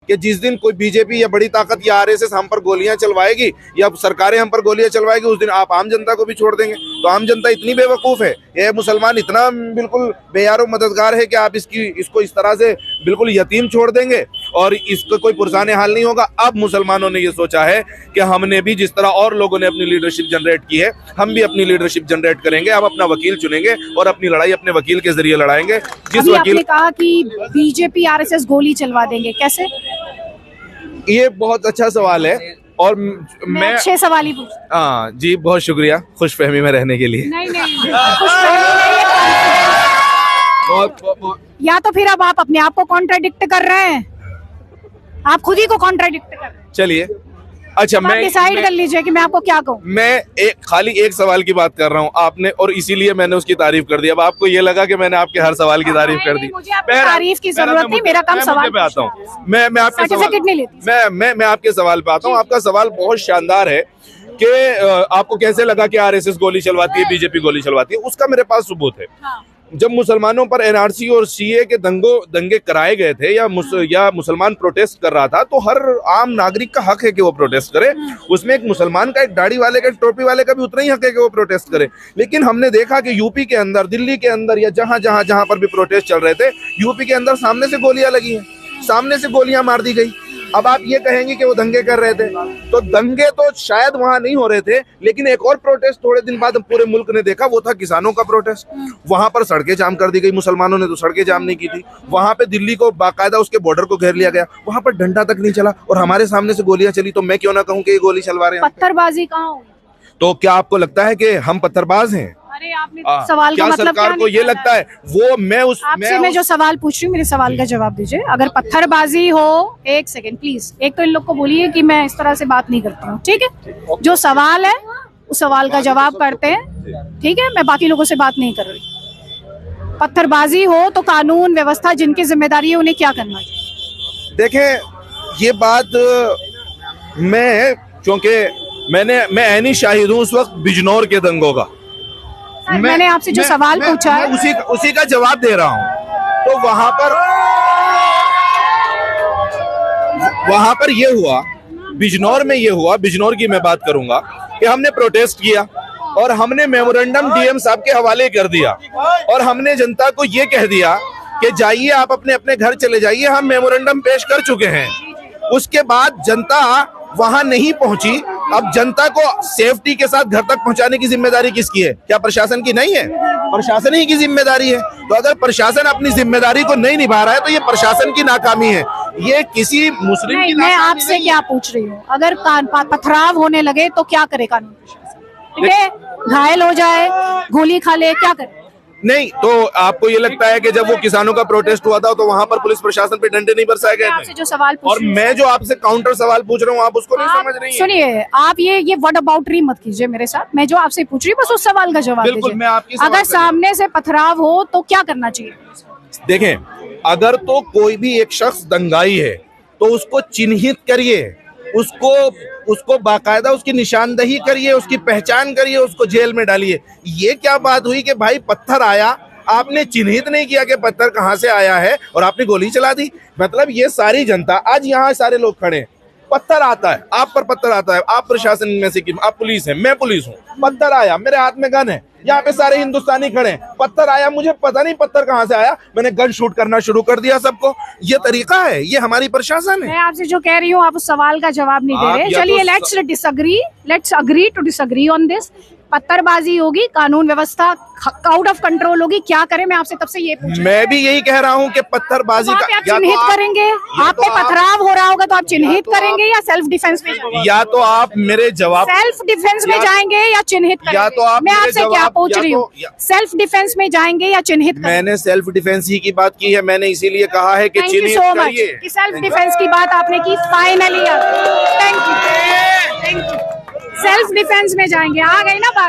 कि जिस दिन कोई बीजेपी या बड़ी ताकत या आरएसएस हम पर गोलियां चलवाएगी या सरकारें हम पर गोलियां चलवाएगी, उस दिन आप आम जनता को भी छोड़ देंगे। तो आम जनता इतनी बेवकूफ है, ये मुसलमान इतना बिल्कुल बेयारो मददगार है कि आप इसको इस तरह से बिल्कुल यतीम छोड़ देंगे और इसका कोई पुरसाने हाल नहीं होगा। अब मुसलमानों ने ये सोचा है कि हमने भी जिस तरह और लोगों ने अपनी लीडरशिप जनरेट की है, हम भी अपनी लीडरशिप जनरेट करेंगे। अब अपना वकील चुनेंगे और अपनी लड़ाई अपने वकील के जरिए लड़ाएंगे। जिस वकील आपने कहा कि बीजेपी आरएसएस गोली चलवा देंगे, कैसे? ये बहुत अच्छा सवाल है और मैं अच्छे सवाल ही पूछ। हाँ जी, बहुत शुक्रिया खुशफहमी में रहने के लिए। नहीं या तो फिर अब आप अपने आप को कॉन्ट्राडिक्ट कर रहे हैं, आप खुद ही को कॉन्ट्राडिक्ट कर रहे हैं। चलिए अच्छा, मैं डिसाइड कर लीजिए कि मैं आपको क्या कहूँ। मैं खाली एक सवाल की बात कर रहा हूँ आपने, और इसीलिए मैंने उसकी तारीफ कर दी। अब आपको ये लगा कि मैंने आपके हर सवाल की तारीफ कर दी। मुझे आपकी तारीफ की जरूरत नहीं, मेरा काम सवाल पे आता हूँ। मैं आपके सर्टिफिकेट नहीं लेती। मैं आपके सवाल पे आता हूँ। आपका सवाल बहुत शानदार है कि आपको कैसे लगा कि आरएसएस गोली चलवाती है, बीजेपी गोली चलवाती है। उसका मेरे पास सबूत है। जब मुसलमानों पर एनआरसी और सीए के दंगे कराए गए थे या मुसलमान प्रोटेस्ट कर रहा था, तो हर आम नागरिक का हक है कि वो प्रोटेस्ट करे। उसमें एक मुसलमान का, एक दाढ़ी वाले का, एक टोपी वाले का भी उतना ही हक है कि वो प्रोटेस्ट करे। लेकिन हमने देखा कि यूपी के अंदर, दिल्ली के अंदर या जहां पर भी प्रोटेस्ट चल रहे थे, यूपी के अंदर सामने से गोलियां लगी हैं, सामने से गोलियां मार दी गई। अब आप ये कहेंगे कि वो दंगे कर रहे थे, तो दंगे तो शायद वहां नहीं हो रहे थे, लेकिन एक और प्रोटेस्ट थोड़े दिन बाद पूरे मुल्क ने देखा, वो था किसानों का प्रोटेस्ट। वहां पर सड़कें जाम कर दी गई, मुसलमानों ने तो सड़कें जाम नहीं की थी। वहां पे दिल्ली को बाकायदा उसके बॉर्डर को घेर लिया गया, वहां पर डंडा तक नहीं चला और हमारे सामने से गोलियां चली। तो मैं क्यों ना कहूं कि ये गोली चलवा रहे हैं। पत्थरबाजी कहाँ हुई? तो क्या आपको लगता है कि हम पत्थरबाज हैं? अरे आपने सवाल का मतलब सरकार को ये लगता है? वो मैं जो सवाल पूछ रही हूँ, मेरे सवाल का जवाब दीजिए। अगर पत्थरबाजी हो, एक सेकंड प्लीज, एक तो इन लोग को बोलिए कि मैं इस तरह से बात नहीं करती हूँ, ठीक है? जो सवाल है उस सवाल का जवाब करते हैं, ठीक है? मैं बाकी लोगों से बात नहीं कर रही। पत्थरबाजी हो तो कानून व्यवस्था जिनकी जिम्मेदारी है उन्हें क्या करना चाहिए? देखें, ये बात क्योंकि मैं ऐनी शाहिद हूँ उस वक्त बिजनौर के दंगों का। मैंने आपसे जो सवाल पूछा है उसी का जवाब दे रहा हूँ। तो वहां पर ये हुआ, बिजनौर में ये हुआ, बिजनौर की मैं बात करूंगा कि हमने प्रोटेस्ट किया और हमने मेमोरेंडम डीएम साहब के हवाले कर दिया और हमने जनता को ये कह दिया कि जाइए आप अपने अपने घर चले जाइए, हम मेमोरेंडम पेश कर चुके हैं। उसके बाद जनता वहां नहीं पहुंची। अब जनता को सेफ्टी के साथ घर तक पहुंचाने की जिम्मेदारी किसकी है? क्या प्रशासन की नहीं है? प्रशासन ही की जिम्मेदारी है। तो अगर प्रशासन अपनी जिम्मेदारी को नहीं निभा रहा है तो ये प्रशासन की नाकामी है, ये किसी मुस्लिम की नाकामी नहीं। मैं आपसे क्या पूछ रही हूँ, अगर पथराव होने लगे तो क्या करे कानून प्रशासन? ठीक है, घायल हो जाए, गोली खा ले, क्या करे? नहीं, तो आपको ये लगता है कि जब वो किसानों का प्रोटेस्ट हुआ था तो वहां पर पुलिस प्रशासन पे डंडे नहीं बरसाए गए थे? जो सवाल और मैं जो आपसे काउंटर सवाल पूछ रहा हूँ आप उसको नहीं समझ रही हैं। सुनिए, आप ये वर्ड अबाउटरी मत कीजिए मेरे साथ। मैं जो आपसे पूछ रही हूँ बस उस सवाल का जवाब बिल्कुल, मैं आपकी अगर सामने से पथराव हो तो क्या करना चाहिए? देखें, अगर तो कोई भी एक शख्स दंगाई है तो उसको चिन्हित करिए, उसको बाकायदा उसकी निशानदही करिए, उसकी पहचान करिए, उसको जेल में डालिए। ये क्या बात हुई कि भाई पत्थर आया, आपने चिन्हित नहीं किया कि पत्थर कहां से आया है और आपने गोली चला दी? मतलब ये सारी जनता, आज यहाँ सारे लोग खड़े हैं, पत्थर आता है, आप पर पत्थर आता है, आप प्रशासन में से, आप पुलिस है, मैं पुलिस हूँ, पत्थर आया, मेरे हाथ में गन है, यहाँ पे सारे हिंदुस्तानी खड़े हैं, पत्थर आया, मुझे पता नहीं पत्थर कहाँ से आया, मैंने गन शूट करना शुरू कर दिया सबको। ये तरीका है? ये हमारी प्रशासन है? मैं आपसे जो कह रही हूँ आप उस सवाल का जवाब नहीं दे रहे। चलिए, let's agree to disagree on this. पत्थरबाजी होगी, कानून व्यवस्था आउट ऑफ कंट्रोल होगी, क्या करें? मैं आपसे तब से ये पूछ, मैं भी यही कह रहा हूँ कि पत्थरबाजी का आप चिन्हित करेंगे, आप पे पथराव हो रहा होगा तो आप चिन्हित करेंगे या सेल्फ डिफेंस में? या तो आप मेरे जवाब सेल्फ डिफेंस में जाएंगे या चिन्हित करेंगे? या तो आप, मैं आपसे क्या पूछ रही हूँ, सेल्फ डिफेंस में जाएंगे या चिन्हित करेंगे? मैंने सेल्फ डिफेंस ही की बात की है, मैंने इसीलिए कहा है कि चिन्हित करिए। सेल्फ डिफेंस की बात आपने की, finally thank you. Self defence में जाएंगे, आ गई ना बात।